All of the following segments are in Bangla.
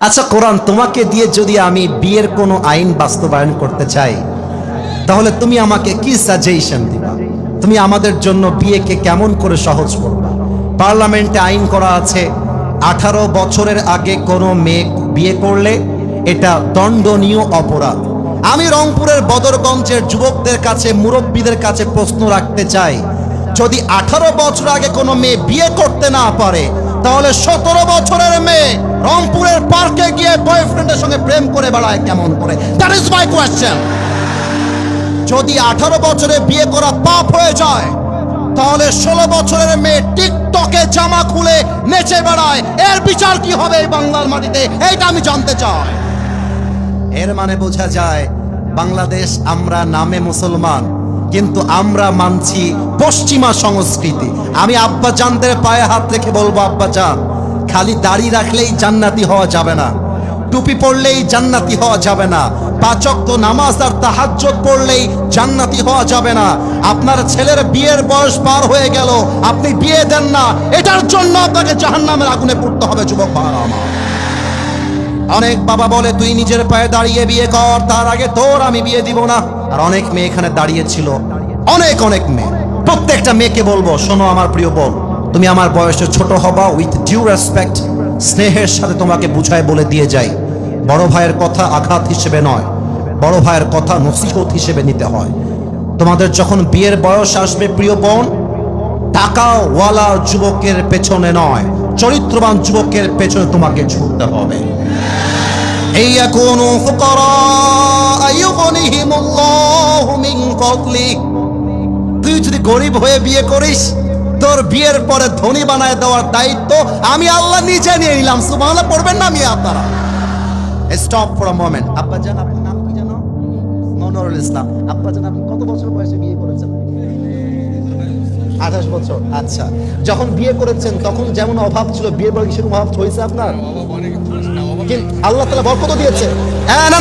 আচ্ছা কোরআন তোমাকে দিয়ে যদি আমি বিয়ের কোনো আইন বাস্তবায়ন করতে চাই, তাহলে তুমি আমাকে কি সাজেশন দিবা? তুমি আমাদের জন্য বিয়েকে কেমন করে সহজ করবা? পার্লামেন্টে আইন করা আছে 18 বছরের আগে কোনো মেয়ে বিয়ে করলে এটা দণ্ডনীয় অপরাধ। আমি রংপুরের বদরগঞ্জের যুবকদের কাছে, মুরব্বীদের কাছে প্রশ্ন রাখতে চাই, যদি 18 বছর আগে কোনো মেয়ে বিয়ে করতে না পারে, তাহলে 17 বছরের মেয়ে রংপুরের পার্কে গিয়ে বয়ফ্রেন্ডের সঙ্গে প্রেম করে বেড়ায় কেমন করে? That is my question. যদি 18 বছরে বিয়ে করা পাপ হয়ে যায়, তাহলে 16 বছরের মেয়ে টিকটকে জামা খুলে নেচে বেড়ায়, এর বিচার কি হবে এই বাংলার মাটিতে? এইটা আমি জানতে চাই। এর মানে বোঝা যায় বাংলাদেশ আমরা নামে মুসলমান, কিন্তু আমরা মানছি পশ্চিমা সংস্কৃতি। আমি আব্বা জানদের পায়ে হাত রেখে বলবো, আব্বা জান, খালি দাড়ি রাখলেই জান্নাতি হওয়া যাবে না, টুপি পড়লেই জান্নাতি হওয়া যাবে না, 5 ওয়াক্ত নামাজ আর তাহাজ্জুদ পড়লেই জান্নাতি হওয়া যাবে না। আপনার ছেলের বিয়ের বয়স পার হয়ে গেল, আপনি বিয়ে দেন না, এটার জন্য আপনাকে জাহান্নামের আগুনে পড়তে হবে। যুবক ভাইরা আমার, অনেক বাবা বলে তুই নিজের পায়ে দাঁড়িয়ে বিয়ে কর, তার আগে তোর আমি বিয়ে দিব না। আর অনেক মেয়ে এখানে দাঁড়িয়ে ছিল, অনেক মেয়ে। প্রত্যেকটা মেয়েকে বলবো, শোনো আমার প্রিয় বোন, তুমি আমার বয়সে ছোট হবা, উইথ ডিউ রেসপেক্ট, স্নেহের সাথে তোমাকে বুঝায় বলে দিয়ে যাই, বড় ভাইয়ের কথা আঘাত হিসেবে নয়, বড় ভাইয়ের কথা নসিহত হিসেবে নিতে হয়। তোমাদের যখন বিয়ের বয়স আসবে প্রিয় বোন, টাকাওয়ালা যুবকের পেছনে নয়, চরিত্রবান যুবকের পেছনে তোমাকে ছুটতে হবে। এই ইয়াকুনু ফুকারা আইয়ুগনিহিমুল্লাহু মিন ফাদলি। তুই যদি গরিব হয়ে বিয়ে করিস, তোর বিয়ের পরে ধনী বানায় দেওয়ার দায়িত্ব আমি আল্লাহ নিজে নিয়ে নিলাম। সুবহানাল্লাহ পড়বেন না মিয়া আপনারা? Stop for a moment. আব্বা জান, আপনার নাম কি জানো? মনোরুল ইসলাম। আব্বা জান, আপনি কত বছর বয়সে বিয়ে করেছেন? 28 বছর। আচ্ছা, যখন বিয়ে করেছেন তখন যেমন অভাব ছিল, বিয়ের পরে সেরকম অভাব হয়েছে আপনার? আল্লাহ তাআলা বরকত দিয়েছে।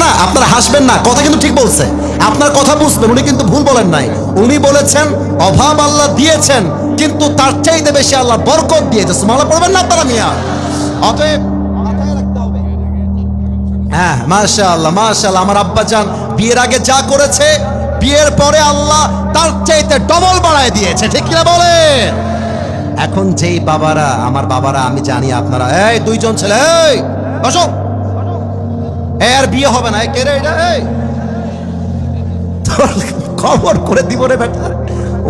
না, আপনারা হাসবেন না, কথা কিন্তু ঠিক বলছে। আপনার কথা বুঝবেন, উনি কিন্তু ভুল বলেন নাই। উনি বলেছেন অভাব আল্লাহ দিয়েছেন, কিন্তু তার চাইতে বেশি আল্লাহ বরকত দিয়েছে। সুবহানাল্লাহ পড়বেন না আপনারা মিয়া? অতএব মাথায় রাখতে হবে। হ্যাঁ, মাশাআল্লাহ মাশাআল্লাহ। আমার আব্বা জান বিয়ের আগে যা করেছে, বিয়ের পরে আল্লাহ তার চাইতে ডবল বাড়ায় দিয়েছে। ঠিক কিনা বলেন? এখন যেই বাবারা, আমার বাবারা, আমি জানি আপনারা, এই 2 জন ছেলে, এই বসো, এর বিয়ে হবে না, কে রে এটা? এই খবর করে দিব রে বেটা।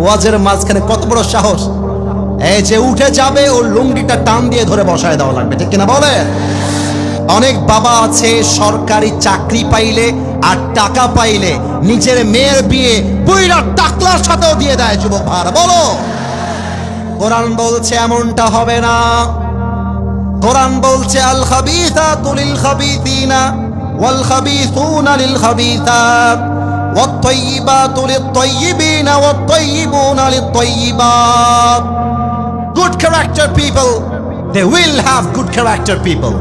ওয়াজের মাঝখানে কত বড় সাহস! এই যে উঠে যাবে, ওর লুঙ্গিটা টান দিয়ে ধরে বসায় দেওয়া লাগবে। ঠিক কিনা বলে? অনেক বাবা আছে সরকারি চাকরি পাইলে আর টাকা পাইলে নিজের মেয়ের বিয়ে বুইড়া টাকলার সাথেও দিয়ে দেয়। যুবক ভাইরা বলো, কোরআন বলছে এমনটা হবে না। কোরআন বলছে আল খাবিসাতু লিল খাবিসিনা ওয়াল খাবিসুনা লিল খাবিসাত ওয়াত তাইয়িবাতু লিত তাইয়িবিনা ওয়াত তাইয়িবুনা লিত তাইয়িবাত। Good character people, they will have good character people.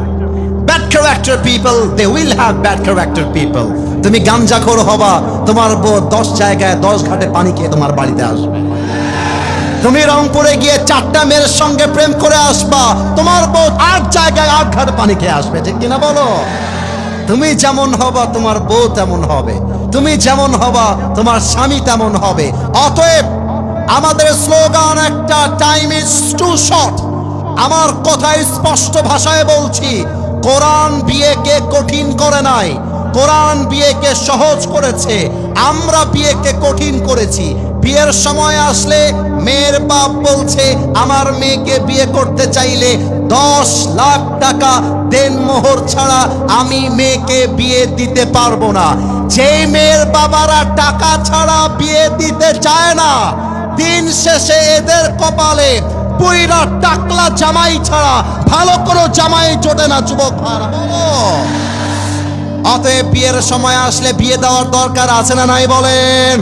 Bad character people, they will have bad character people. তুমি গাঞ্জাখোর হবা, তোমার বউ 10 জায়গায় 10 ঘাটে পানি খেয়ে তোমার বাড়িতে আসবে। তুমি রংপুরে গিয়ে 4টা মেয়ের সঙ্গে প্রেম করে আসবা, তোমার বউ 8 জায়গায় 8 ঘাট পানি খেয়ে আসবে। ঠিক কিনা বলো? তুমি যেমন হবা তোমার বউ তেমন হবে, তুমি যেমন হবা তোমার স্বামী তেমন হবে। অতএব আমাদের স্লোগান একটা, টাইম ইজ টু শর্ট। আমার কথা স্পষ্ট ভাষায় বলছি, কোরআন বিয়েকে কঠিন করে নাই, কোরআন বিয়েকে সহজ করেছে। আমরা বিয়েকে কঠিন করেছি। বিয়ের সময় আসলে মেয়ের বাপ বলছে আমার মেয়েকে বিয়ে করতে চাইলে 10 লাখ টাকা দেনমোহর ছাড়া আমি মেয়েকে বিয়ে দিতে পারবো না। যেই মেয়ের বাবারা টাকা ছাড়া বিয়ে দিতে চায় না, দিন শেষে এদের কপালে বুইড়া টাকলা জামাই ছাড়া ভালো কোনো জামাই জোটে না। যুবক ভাইরা বলো, অতএব বিয়ের সময় আসলে বিয়ে দেওয়ার দরকার আছে না নাই বলেন?